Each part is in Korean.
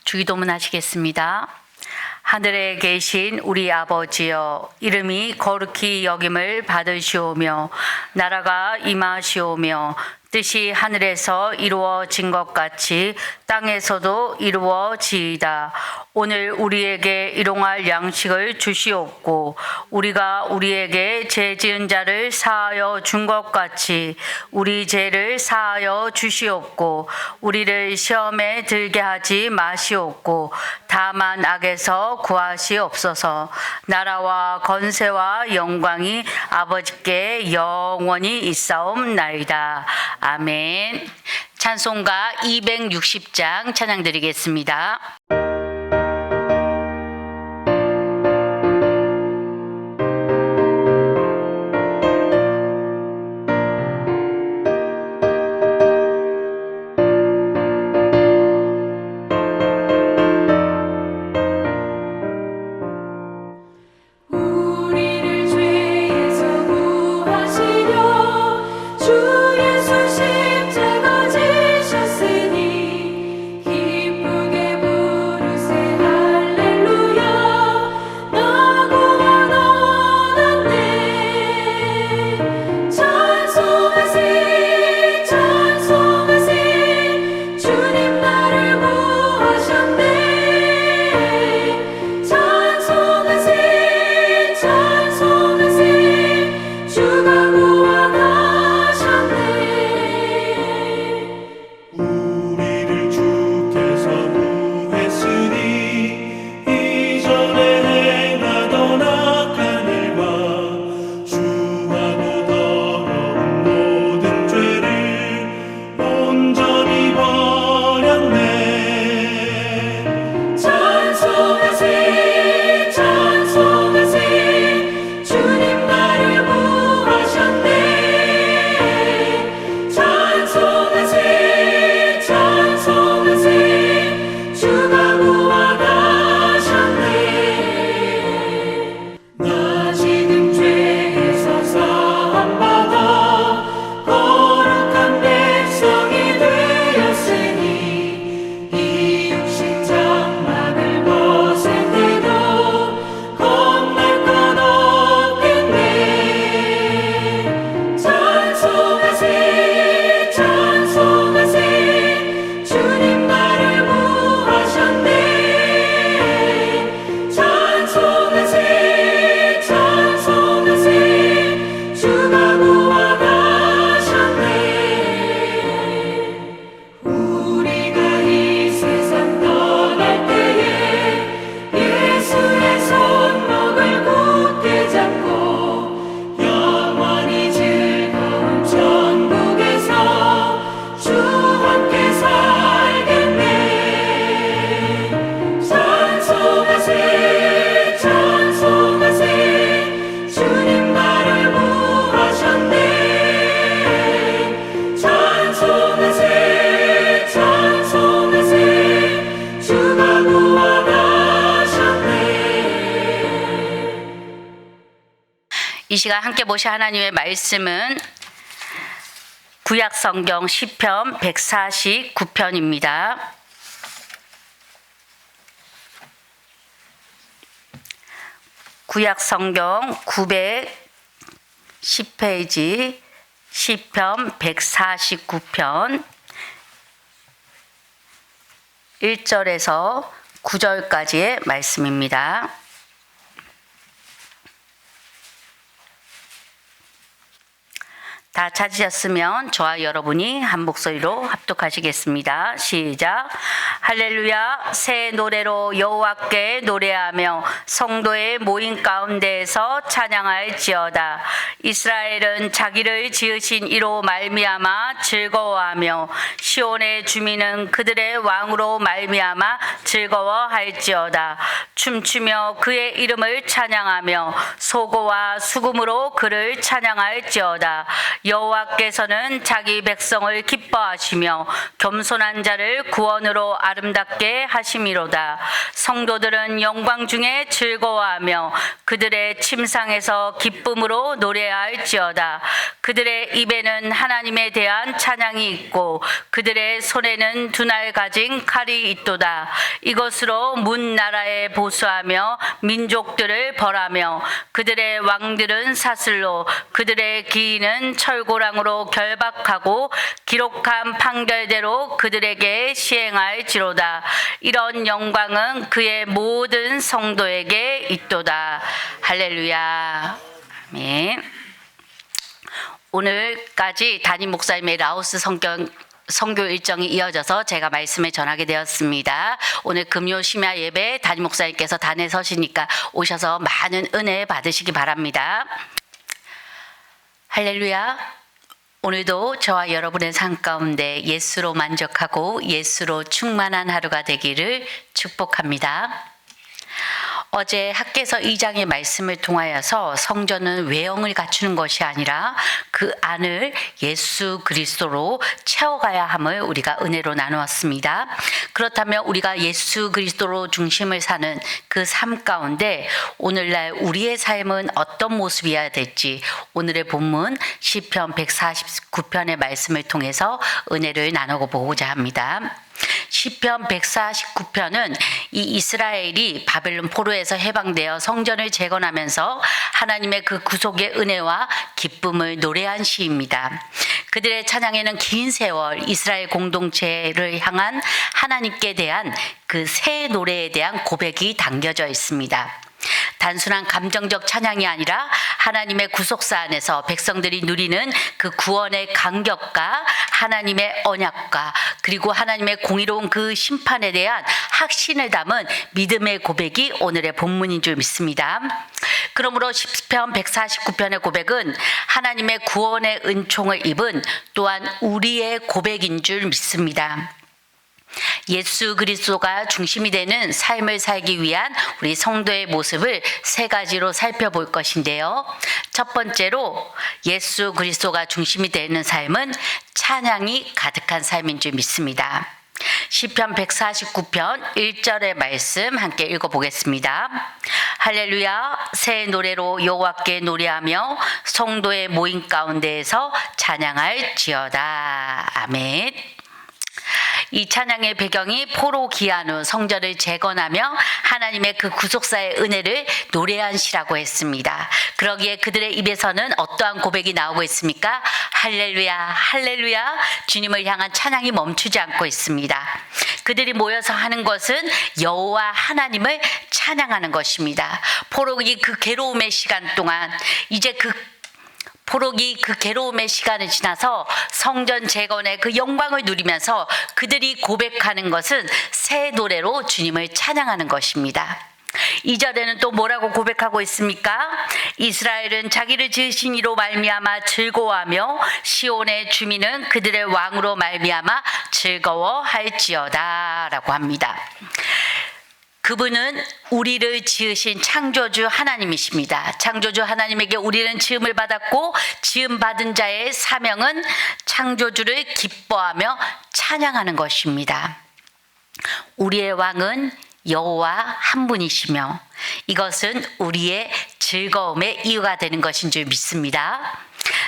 주기도문 하시겠습니다. 하늘에 계신 우리 아버지여, 이름이 거룩히 여김을 받으시오며 나라가 임하시오며 뜻이 하늘에서 이루어진 것 같이 땅에서도 이루어지이다. 오늘 우리에게 일용할 양식을 주시옵고 우리가 우리에게 죄 지은 자를 사하여 준 것 같이 우리 죄를 사하여 주시옵고 우리를 시험에 들게 하지 마시옵고 다만 악에서 구하시옵소서. 나라와 건세와 영광이 아버지께 영원히 있사옵나이다. 아멘. 찬송가 260장 찬양 드리겠습니다. 이 시간 함께 보실 하나님의 말씀은 구약 성경 시편 149편입니다. 구약 성경 910페이지 시편 149편 1절에서 9절까지의 말씀입니다. 다 찾으셨으면 저와 여러분이 한 목소리로 합독하시겠습니다. 시작. 할렐루야. 새 노래로 여호와께 노래하며 성도의 모임 가운데에서 찬양할지어다. 이스라엘은 자기를 지으신 이로 말미암아 즐거워하며 시온의 주민은 그들의 왕으로 말미암아 즐거워할지어다. 춤추며 그의 이름을 찬양하며 소고와 수금으로 그를 찬양할지어다. 여호와께서는 자기 백성을 기뻐하시며 겸손한 자를 구원으로 아름답게 하심이로다. 성도들은 영광 중에 즐거워하며 그들의 침상에서 기쁨으로 노래할지어다. 그들의 입에는 하나님에 대한 찬양이 있고 그들의 손에는 두 날 가진 칼이 있도다. 이것으로 문 나라에 보수하며 민족들을 벌하며 그들의 왕들은 사슬로 그들의 기인은 철고랑으로 결박하고 기록한 판결대로 그들에게 시행할지로다. 이런 영광은 그의 모든 성도에게 있도다. 할렐루야. 아멘. 오늘까지 담임 목사님의 라오스 선교 일정이 이어져서 제가 말씀을 전하게 되었습니다. 오늘 금요 심야 예배 담임 목사님께서 단에 서시니까 오셔서 많은 은혜 받으시기 바랍니다. 할렐루야. 오늘도 저와 여러분의 삶 가운데 예수로 만족하고 예수로 충만한 하루가 되기를 축복합니다. 어제 학개서 2장의 말씀을 통하여서 성전은 외형을 갖추는 것이 아니라 그 안을 예수 그리스도로 채워가야 함을 우리가 은혜로 나누었습니다. 그렇다면 우리가 예수 그리스도로 중심을 사는 그 삶 가운데 오늘날 우리의 삶은 어떤 모습이어야 될지 오늘의 본문 시편 149편의 말씀을 통해서 은혜를 나누고 보고자 합니다. 시편 149편은 이 이스라엘이 바벨론 포로에서 해방되어 성전을 재건하면서 하나님의 그 구속의 은혜와 기쁨을 노래한 시입니다. 그들의 찬양에는 긴 세월 이스라엘 공동체를 향한 하나님께 대한 그 새 노래에 대한 고백이 담겨져 있습니다. 단순한 감정적 찬양이 아니라 하나님의 구속사 안에서 백성들이 누리는 그 구원의 감격과 하나님의 언약과 그리고 하나님의 공의로운 그 심판에 대한 확신을 담은 믿음의 고백이 오늘의 본문인 줄 믿습니다. 그러므로 시편 149편의 고백은 하나님의 구원의 은총을 입은 또한 우리의 고백인 줄 믿습니다. 예수 그리스도가 중심이 되는 삶을 살기 위한 우리 성도의 모습을 세 가지로 살펴볼 것인데요. 첫 번째로 예수 그리스도가 중심이 되는 삶은 찬양이 가득한 삶인 줄 믿습니다. 시편 149편 1절의 말씀 함께 읽어보겠습니다. 할렐루야. 새 노래로 여호와께 노래하며 성도의 모임 가운데에서 찬양할지어다. 아멘. 이 찬양의 배경이 포로 귀환 후 성전을 재건하며 하나님의 그 구속사의 은혜를 노래한 시라고 했습니다. 그러기에 그들의 입에서는 어떠한 고백이 나오고 있습니까? 할렐루야, 할렐루야. 주님을 향한 찬양이 멈추지 않고 있습니다. 그들이 모여서 하는 것은 여호와 하나님을 찬양하는 것입니다. 포로기 그 괴로움의 시간 동안 이제 포로기 그 괴로움의 시간을 지나서 성전 재건의 그 영광을 누리면서 그들이 고백하는 것은 새 노래로 주님을 찬양하는 것입니다. 2절에는 또 뭐라고 고백하고 있습니까? 이스라엘은 자기를 지으신 이로 말미암아 즐거워하며 시온의 주민은 그들의 왕으로 말미암아 즐거워할지어다 라고 합니다. 그분은 우리를 지으신 창조주 하나님이십니다. 창조주 하나님에게 우리는 지음을 받았고 지음 받은 자의 사명은 창조주를 기뻐하며 찬양하는 것입니다. 우리의 왕은 여호와 한 분이시며 이것은 우리의 즐거움의 이유가 되는 것인 줄 믿습니다.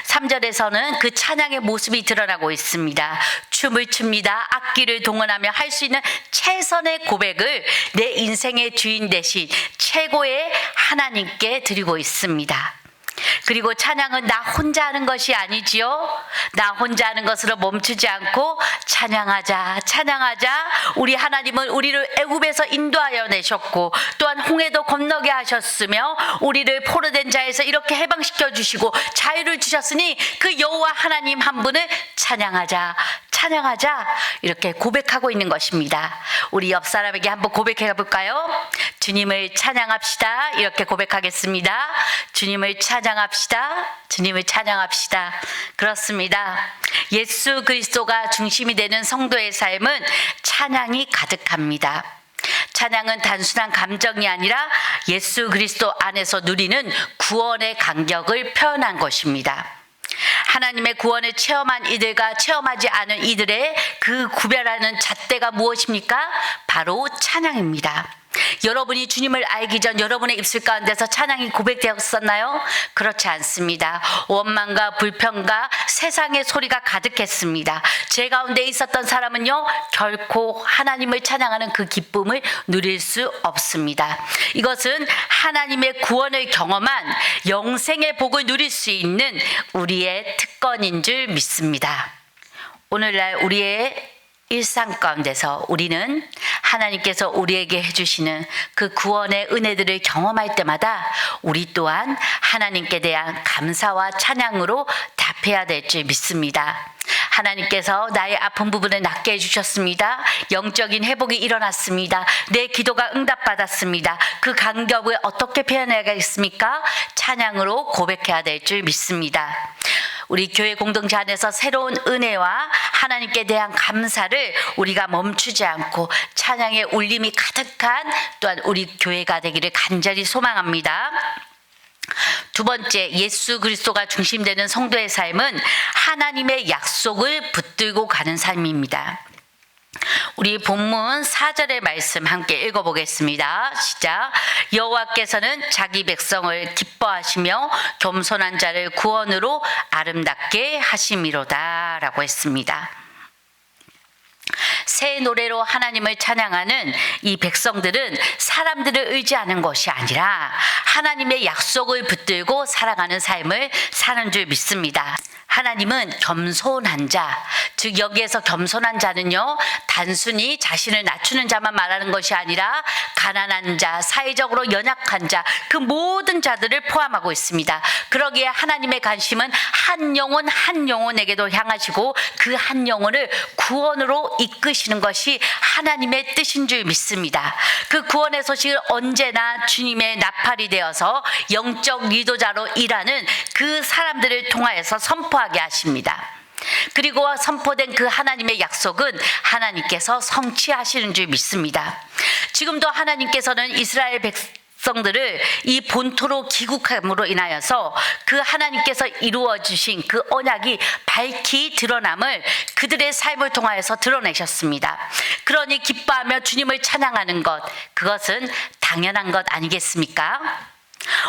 3절에서는 그 찬양의 모습이 드러나고 있습니다. 춤을 춥니다. 악기를 동원하며 할 수 있는 최선의 고백을 내 인생의 주인 되신 최고의 하나님께 드리고 있습니다. 그리고 찬양은 나 혼자 하는 것이 아니지요. 나 혼자 하는 것으로 멈추지 않고 찬양하자, 찬양하자. 우리 하나님은 우리를 애굽에서 인도하여 내셨고 또한 홍해도 건너게 하셨으며 우리를 포로된 자에서 이렇게 해방시켜 주시고 자유를 주셨으니 그 여호와 하나님 한 분을 찬양하자, 찬양하자 이렇게 고백하고 있는 것입니다. 우리 옆 사람에게 한번 고백해 볼까요? 주님을 찬양합시다. 이렇게 고백하겠습니다. 주님을 찬양합시다. 주님을 찬양합시다. 그렇습니다. 예수 그리스도가 중심이 되는 성도의 삶은 찬양이 가득합니다. 찬양은 단순한 감정이 아니라 예수 그리스도 안에서 누리는 구원의 감격을 표현한 것입니다. 하나님의 구원을 체험한 이들과 체험하지 않은 이들의 그 구별하는 잣대가 무엇입니까? 바로 찬양입니다. 여러분이 주님을 알기 전 여러분의 입술 가운데서 찬양이 고백되었었나요? 그렇지 않습니다. 원망과 불평과 세상의 소리가 가득했습니다. 제 가운데 있었던 사람은요, 결코 하나님을 찬양하는 그 기쁨을 누릴 수 없습니다. 이것은 하나님의 구원을 경험한 영생의 복을 누릴 수 있는 우리의 특권인 줄 믿습니다. 오늘날 우리의 일상 가운데서 우리는 하나님께서 우리에게 해주시는 그 구원의 은혜들을 경험할 때마다 우리 또한 하나님께 대한 감사와 찬양으로 답해야 될 줄 믿습니다. 하나님께서 나의 아픈 부분을 낫게 해주셨습니다. 영적인 회복이 일어났습니다. 내 기도가 응답받았습니다. 그 감격을 어떻게 표현해야겠습니까? 찬양으로 고백해야 될 줄 믿습니다. 우리 교회 공동체 안에서 새로운 은혜와 하나님께 대한 감사를 우리가 멈추지 않고 찬양의 울림이 가득한 또한 우리 교회가 되기를 간절히 소망합니다. 두 번째, 예수 그리스도가 중심되는 성도의 삶은 하나님의 약속을 붙들고 가는 삶입니다. 우리 본문 4절의 말씀 함께 읽어보겠습니다. 시작. 여호와께서는 자기 백성을 기뻐하시며 겸손한 자를 구원으로 아름답게 하심이로다 라고 했습니다. 새 노래로 하나님을 찬양하는 이 백성들은 사람들을 의지하는 것이 아니라 하나님의 약속을 붙들고 살아가는 삶을 사는 줄 믿습니다. 하나님은 겸손한 자, 즉 여기에서 겸손한 자는요, 단순히 자신을 낮추는 자만 말하는 것이 아니라 가난한 자, 사회적으로 연약한 자, 그 모든 자들을 포함하고 있습니다. 그러기에 하나님의 관심은 한 영혼에게도 향하시고 그 한 영혼을 구원으로 이끄시는 것이 하나님의 뜻인 줄 믿습니다. 그 구원의 소식을 언제나 주님의 나팔이 되어서 영적 리더자로 일하는 그 사람들을 통하여서 선포하게 하십니다. 그리고 선포된 그 하나님의 약속은 하나님께서 성취하시는 줄 믿습니다. 지금도 하나님께서는 이스라엘 백성들을 이 본토로 귀국함으로 인하여서 그 하나님께서 이루어 주신 그 언약이 밝히 드러남을 그들의 삶을 통하여서 드러내셨습니다. 그러니 기뻐하며 주님을 찬양하는 것, 그것은 당연한 것 아니겠습니까?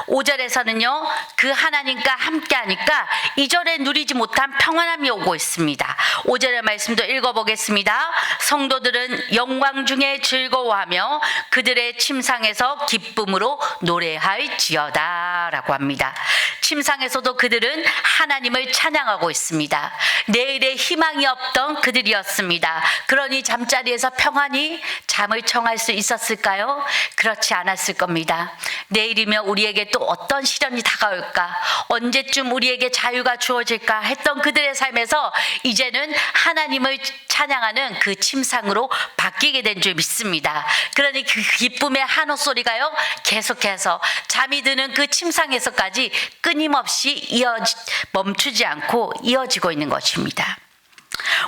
5절에서는요, 그 하나님과 함께 하니까 이전에 누리지 못한 평안함이 오고 있습니다. 5절의 말씀도 읽어보겠습니다. 성도들은 영광 중에 즐거워하며 그들의 침상에서 기쁨으로 노래할지어다 라고 합니다. 침상에서도 그들은 하나님을 찬양하고 있습니다. 내일의 희망이 없던 그들이었습니다. 그러니 잠자리에서 평안히 잠을 청할 수 있었을까요? 그렇지 않았을 겁니다. 내일이면 우리에게 또 어떤 시련이 다가올까? 언제쯤 우리에게 자유가 주어질까? 했던 그들의 삶에서 이제는 하나님을 찬양하는 그 침상으로 바뀌게 된 줄 믿습니다. 그러니 그 기쁨의 한호 소리가요, 계속해서 잠이 드는 그 침상에서까지 끊임없이 멈추지 않고 이어지고 있는 것입니다.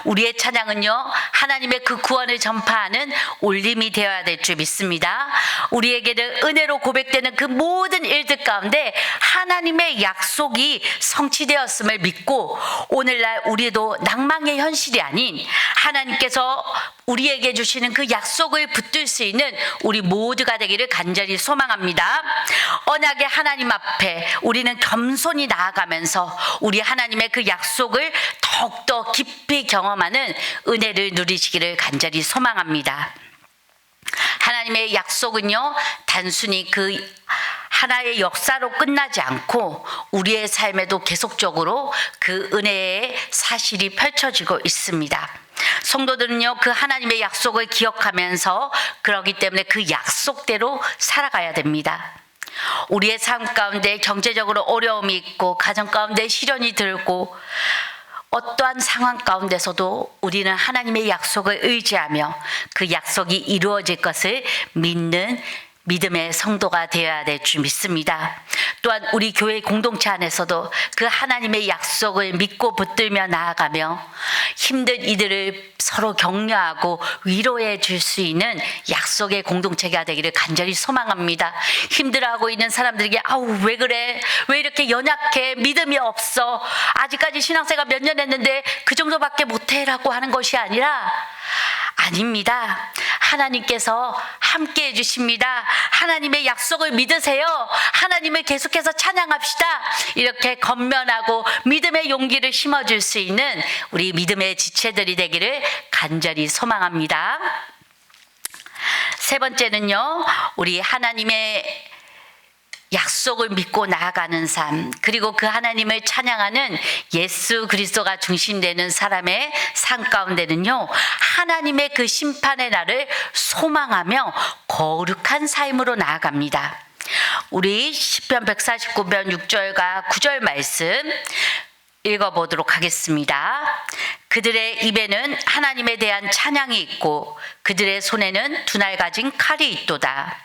우리의 찬양은요, 하나님의 그 구원을 전파하는 울림이 되어야 될 줄 믿습니다. 우리에게는 은혜로 고백되는 그 모든 일들 가운데 하나님의 약속이 성취되었음을 믿고 오늘날 우리도 낭만의 현실이 아닌 하나님께서 우리에게 주시는 그 약속을 붙들 수 있는 우리 모두가 되기를 간절히 소망합니다. 언약의 하나님 앞에 우리는 겸손히 나아가면서 우리 하나님의 그 약속을 더욱더 깊이 경험하는 은혜를 누리시기를 간절히 소망합니다. 하나님의 약속은요, 단순히 그 하나의 역사로 끝나지 않고 우리의 삶에도 계속적으로 그 은혜의 사실이 펼쳐지고 있습니다. 성도들은요, 그 하나님의 약속을 기억하면서 그러기 때문에 그 약속대로 살아가야 됩니다. 우리의 삶 가운데 경제적으로 어려움이 있고 가정 가운데 시련이 들고 어떠한 상황 가운데서도 우리는 하나님의 약속을 의지하며 그 약속이 이루어질 것을 믿는 믿음의 성도가 되어야 될 줄 믿습니다. 또한 우리 교회 공동체 안에서도 그 하나님의 약속을 믿고 붙들며 나아가며 힘든 이들을 서로 격려하고 위로해 줄 수 있는 약속의 공동체가 되기를 간절히 소망합니다. 힘들어하고 있는 사람들에게 아우 왜 그래? 왜 이렇게 연약해? 믿음이 없어? 아직까지 신앙생활 몇 년 했는데 그 정도밖에 못해라고 하는 것이 아니라 아닙니다. 하나님께서 함께 해주십니다. 하나님의 약속을 믿으세요. 하나님을 계속해서 찬양합시다. 이렇게 건면하고 믿음의 용기를 심어줄 수 있는 우리 믿음의 지체들이 되기를 간절히 소망합니다. 세 번째는요, 우리 하나님의 약속을 믿고 나아가는 삶, 그리고 그 하나님을 찬양하는 예수 그리스도가 중심되는 사람의 삶 가운데는요, 하나님의 그 심판의 날을 소망하며 거룩한 삶으로 나아갑니다. 우리 시편 149편 6절과 9절 말씀 읽어보도록 하겠습니다. 그들의 입에는 하나님에 대한 찬양이 있고 그들의 손에는 두 날 가진 칼이 있도다.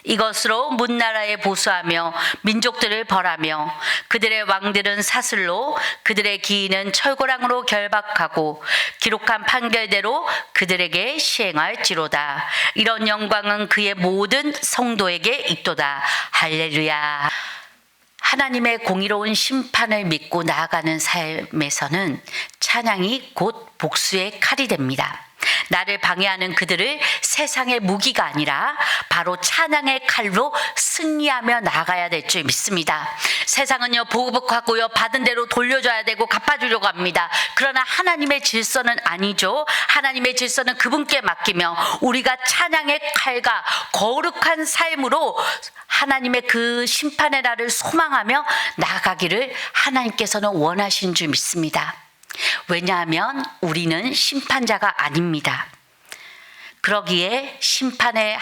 이것으로 문나라에 보수하며 민족들을 벌하며 그들의 왕들은 사슬로 그들의 기인은 철고랑으로 결박하고 기록한 판결대로 그들에게 시행할지로다. 이런 영광은 그의 모든 성도에게 있도다. 할렐루야. 하나님의 공의로운 심판을 믿고 나아가는 삶에서는 찬양이 곧 복수의 칼이 됩니다. 나를 방해하는 그들을 세상의 무기가 아니라 바로 찬양의 칼로 승리하며 나가야 될 줄 믿습니다. 세상은요, 보복하고요, 받은 대로 돌려줘야 되고 갚아주려고 합니다. 그러나 하나님의 질서는 아니죠. 하나님의 질서는 그분께 맡기며 우리가 찬양의 칼과 거룩한 삶으로 하나님의 그 심판의 날을 소망하며 나아가기를 하나님께서는 원하신 줄 믿습니다. 왜냐하면 우리는 심판자가 아닙니다. 그러기에 심판의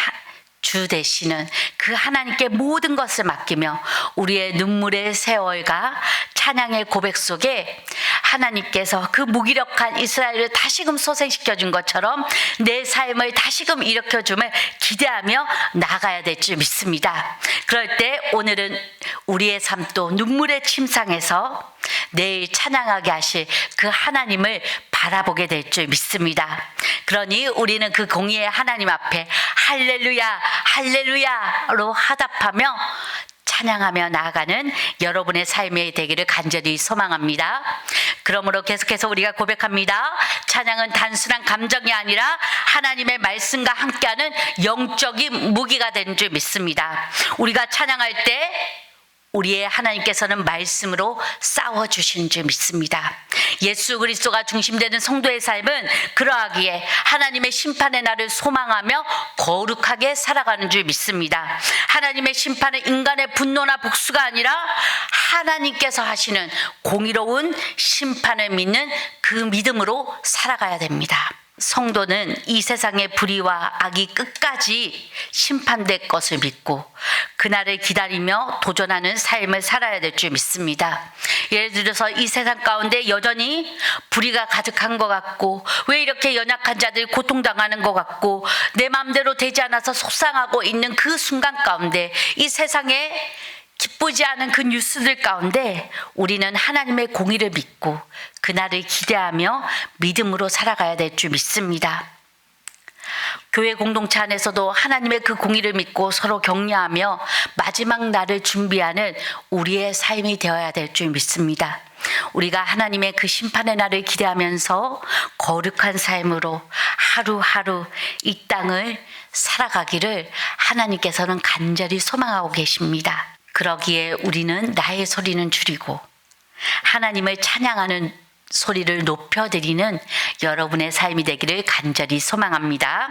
주 되시는 그 하나님께 모든 것을 맡기며 우리의 눈물의 세월과 찬양의 고백 속에 하나님께서 그 무기력한 이스라엘을 다시금 소생시켜 준 것처럼 내 삶을 다시금 일으켜줌을 기대하며 나가야 될 줄 믿습니다. 그럴 때 오늘은 우리의 삶도 눈물의 침상에서 내일 찬양하게 하실 그 하나님을 바라보게 될 줄 믿습니다. 그러니 우리는 그 공의의 하나님 앞에 할렐루야 할렐루야로 화답하며 찬양하며 나아가는 여러분의 삶이 되기를 간절히 소망합니다. 그러므로 계속해서 우리가 고백합니다. 찬양은 단순한 감정이 아니라 하나님의 말씀과 함께하는 영적인 무기가 되는 줄 믿습니다. 우리가 찬양할 때 우리의 하나님께서는 말씀으로 싸워주신 줄 믿습니다. 예수 그리스도가 중심되는 성도의 삶은 그러하기에 하나님의 심판의 날을 소망하며 거룩하게 살아가는 줄 믿습니다. 하나님의 심판은 인간의 분노나 복수가 아니라 하나님께서 하시는 공의로운 심판을 믿는 그 믿음으로 살아가야 됩니다. 성도는 이 세상의 불의와 악이 끝까지 심판될 것을 믿고 그날을 기다리며 도전하는 삶을 살아야 될 줄 믿습니다. 예를 들어서 이 세상 가운데 여전히 불의가 가득한 것 같고 왜 이렇게 연약한 자들 고통당하는 것 같고 내 마음대로 되지 않아서 속상하고 있는 그 순간 가운데 이 세상에 기쁘지 않은 그 뉴스들 가운데 우리는 하나님의 공의를 믿고 그날을 기대하며 믿음으로 살아가야 될 줄 믿습니다. 교회 공동체 안에서도 하나님의 그 공의를 믿고 서로 격려하며 마지막 날을 준비하는 우리의 삶이 되어야 될 줄 믿습니다. 우리가 하나님의 그 심판의 날을 기대하면서 거룩한 삶으로 하루하루 이 땅을 살아가기를 하나님께서는 간절히 소망하고 계십니다. 그러기에 우리는 나의 소리는 줄이고 하나님을 찬양하는 소리를 높여드리는 여러분의 삶이 되기를 간절히 소망합니다.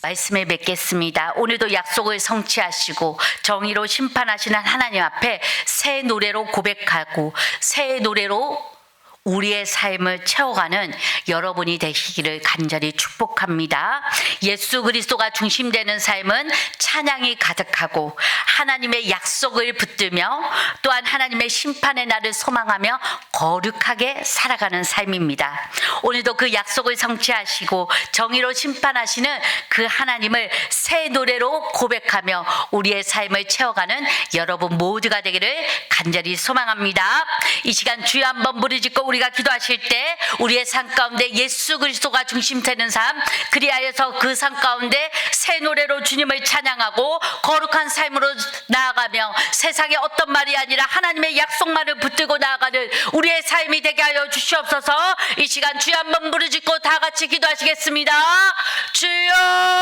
말씀을 맺겠습니다. 오늘도 약속을 성취하시고 정의로 심판하시는 하나님 앞에 새 노래로 고백하고 새 노래로 우리의 삶을 채워가는 여러분이 되시기를 간절히 축복합니다. 예수 그리스도가 중심되는 삶은 찬양이 가득하고 하나님의 약속을 붙들며 또한 하나님의 심판의 날을 소망하며 거룩하게 살아가는 삶입니다. 오늘도 그 약속을 성취하시고 정의로 심판하시는 그 하나님을 새 노래로 고백하며 우리의 삶을 채워가는 여러분 모두가 되기를 간절히 소망합니다. 이 시간 주여 한번 부르짖고 우리가 기도하실 때 우리의 삶 가운데 예수 그리스도가 중심되는 삶, 그리하여서 그 삶 가운데 새 노래로 주님을 찬양하고 거룩한 삶으로 나아가며 세상의 어떤 말이 아니라 하나님의 약속만을 붙들고 나아가는 우리의 삶이 되게 하여 주시옵소서. 이 시간 주여 한번 부르짖고 다 같이 기도하시겠습니다. 주여